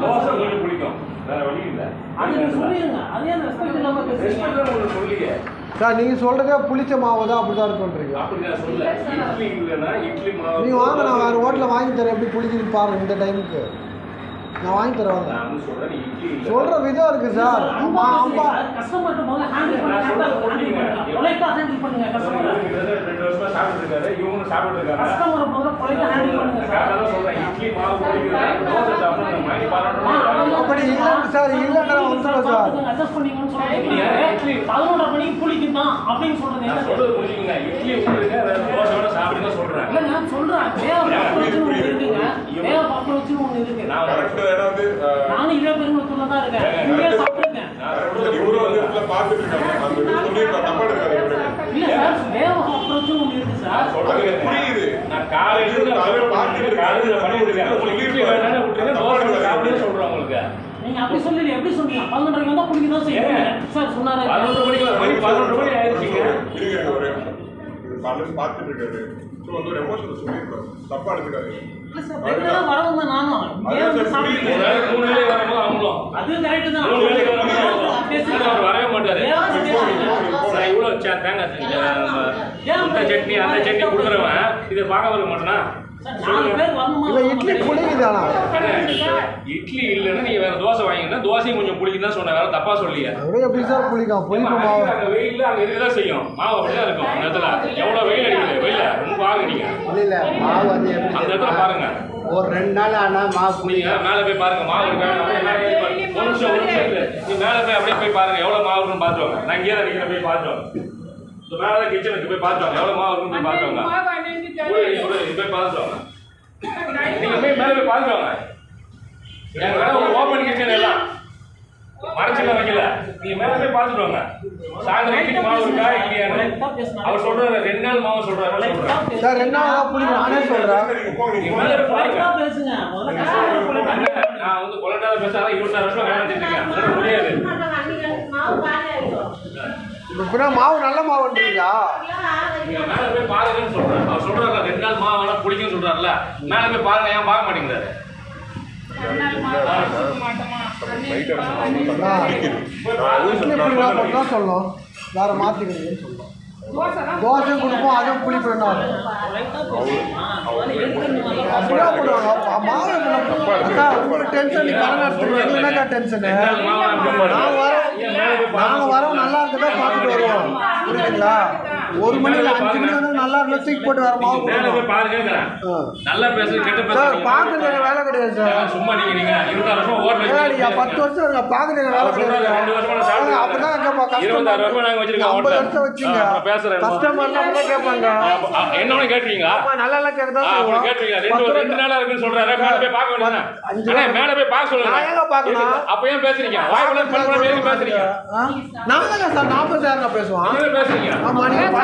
தோசை உங்களுக்கு பிடிக்கும், வேற வழி இல்லை. சார் நீங்கள் சொல்கிறதே புளிச்ச மாவு தான் அப்படி தான் இருக்குன்றீங்க. நீங்கள் வாங்க, நான் வேறு ஹோட்டலில் வாங்கி தரேன். எப்படி புளிக்குதுன்னு பாருங்க. இந்த டைமுக்கு நான் வாங்கி தரேன். வாங்க, சொல்கிற விதம் இருக்குது சார். அப்படி இல்லை சார், இல்லைன்னா வந்துடும் சார். 11:30 மணிக்கு புளிக்கும் தான் அப்படின்னு சொல்றது. நான் சொல்றேன் நானும் இதே பெருங்குளத்தூர்ல தான் இருக்கேன். இங்கே சாப்பிட்டுருக்கேன். இல்ல சார், வேற அப்ரோச்சும் ஒன்று இருக்கு சார். நான் காலையில சொல்றேன் உங்களுக்கு. நீங்க அப்படி சொல்லல, எப்படி சொன்னீங்க? 11:30 வந்தா புளிக்க தான் செய்யும் சார் சொன்னாரு. 11 மணி ஆயிடுச்சுங்க. காலையில பார்த்துட்டு இருக்காரு. ஸோ வந்து ஒரு எமோஷனல் சொல்லியிருக்காரு, தப்பா எடுத்துக்காரு. வரவங்க நானும் அது கரெக்ட் தான். வரவே மாட்டாரு. இவ்வளவு தேங்காய் சட்னி அந்த சட்னி கொடுக்குறவன் இதை பார்க்க வர மாட்டானா? இட்லி புளிக்குதானா? இட்லி இல்லைன்னா நீங்க வேற தோசை வாங்கினா தோசையும் கொஞ்சம் புளிக்குன்னு தான் சொன்ன, வேற தப்பா சொல்லியா? எப்படி சார் புளிக்கும்? புளிப்பு மாவு அங்க வெயில்ல அங்க இருக்கதான் செய்யும். மாவு அப்படிதான் இருக்கும். அந்த இடத்துல எவ்வளவு வெயில் அடிக்குது, வெயில ரொம்ப ஆகுறீங்க. இல்ல மாவு அது அந்த இடத்துல பாருங்க, ஒரு 2 நாள் ஆனா மாவு புளிங்க. மேல போய் பாருங்க மாவு இருக்கா. ஒரு நிமிஷம் நீ மேல போய் அப்படியே போய் பாருங்க எவ்வளவு மாவு இருக்குன்னு பாத்துவாங்க. நான் இங்கே தான் நிக்கிறேன், போய் பாத்துவாங்க. மேல கிச்சனுக்கு போய் பாத்துவாங்க எவ்வளவு மாவு இருக்குன்னு போய் பாத்துவாங்க. போய் பாத்துவாங்க. நீங்க போய் மேல போய் பாத்துவாங்க. எங்க வேலை ஒரு ஓபன் கிச்சன் எல்லாம் மறைச்செல்லாம் வைக்கல. நீங்க மேல போய் பாத்துட்டு வாங்க. சாயந்தரம் இட்லி மாவு இருக்கா இல்லையான்னு அவர் சொல்றாரு. 2 நாள் மாவு சொல்றாரு சார். 2 நாள் புளிக்கும் நானே சொல்றேன். நீங்க மேல போய் பாருங்க. நான் வந்து கொலட்டாத பேசாத 26 வருஷம் வேலை செஞ்சிருக்கேன். முடியாது. இப்போ மாவு நல்ல மாவுன்றீங்களா? நீங்க மேல போய் பாருங்கன்னு சொல்றேன். அவர் சொல்றாரு 2 நாள் மாவு வேணா பிடிக்கும்னு சொல்றாருல்ல. மேல போய் பாருங்க. ஏன் பார்க்க மாட்டேங்கிறாரு? சொல்லணும் வேற மாத்திக்கிறீங்கன்னு சொல்லணும். தோசை கொடுப்போம், அதுவும் புளிப்பு அப்படியா போடுவாங்க. உங்களுக்கு டென்ஷன், நீ கடன் எடுத்துருக்கீங்க. என்னக்கா டென்ஷனு? நாங்கள் வரோம், நல்லா இருக்குதா பார்த்துட்டு வருவோம். புரியுதுங்களா? 1 மணியில் 5 மணி வந்து நல்லா இருந்தா தூக்கி போட்டு வேற மாவு நல்லா சார். பார்க்குறது வேலை கிடையாது சார். சும்மா நீங்க 26 வருஷம் ஓட்டல 10 வருஷம் இருக்க பார்க்குறது வேலை கிடையாது. அப்படிதான் கேட்பாங்க. 26 வருஷம் நாங்க வச்சிருக்கோம். 50 வருஷம் வச்சுங்க. கஸ்டமர்லாம் கூட கேட்பாங்க. என்னன்னு கேட்றீங்களா? நல்லா எல்லாம் கேட்கறதா சொல்லுவோம். கேட்றீங்க. 2 நாளா இருக்குன்னு சொல்றாரு. மேல போய் பார்க்க வேண்டியதானே? மேல போய் பார்க்க சொல்லுங்க. நான் எங்க பார்க்கணும்? அப்ப ஏன் பேசுறீங்க? வாய் வளர் பண்ண பேசுறீங்க. நான் தான் சார் 40,000 பேசுவான். நீங்க பேசுறீங்க. ஆமா, நீங்க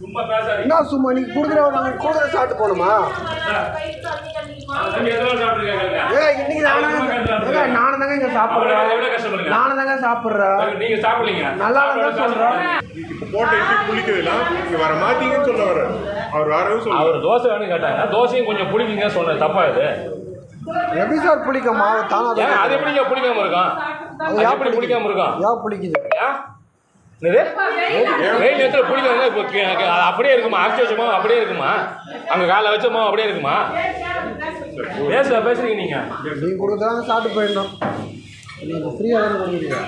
சும்மா பேசாதீங்க. என்ன சும்மா நீங்க குடுக்குற நாங்க கூட சாப்பிட்டு போணுமா? இன்னைக்கு நானும் தாங்க இங்க சாப்பிடுறேன். நானும் தாங்க சாப்பிடுறேன். நீங்க சாப்பிடுறீங்க. நல்லா தான் சொல்றேன். போட்ட இட்லி புளிக்குதுலாம் நீங்க வர மாட்டீங்கன்னு சொல்ல வர. அவர் வரவும் சொல்ல. அவர் தோசை வேணும் கேட்டாங்க. தோசையும் கொஞ்சம் புளிக்குங்க சொன்னது தப்பா இது? எப்படி சார் புளிக்கும் மாவு தானா? அது எப்படிங்க புளிக்காம இருக்கும்? அது எப்படி புளிக்காம இருக்கும்? ஏன் புளிக்குது? வெயில் நேரத்தில் புளிக்காம அப்படியே இருக்குமா? அரைச்சி வச்ச மாவு அப்படியே இருக்குமா? அங்கே காலை வச்ச மாவு அப்படியே இருக்குமா? பேசுறீங்க நீங்க. நீங்க கொடுக்குறாங்க சாப்பிட்டு போயிடணும். நீங்க ஃப்ரீயாக தானே கொடுக்குறீங்க.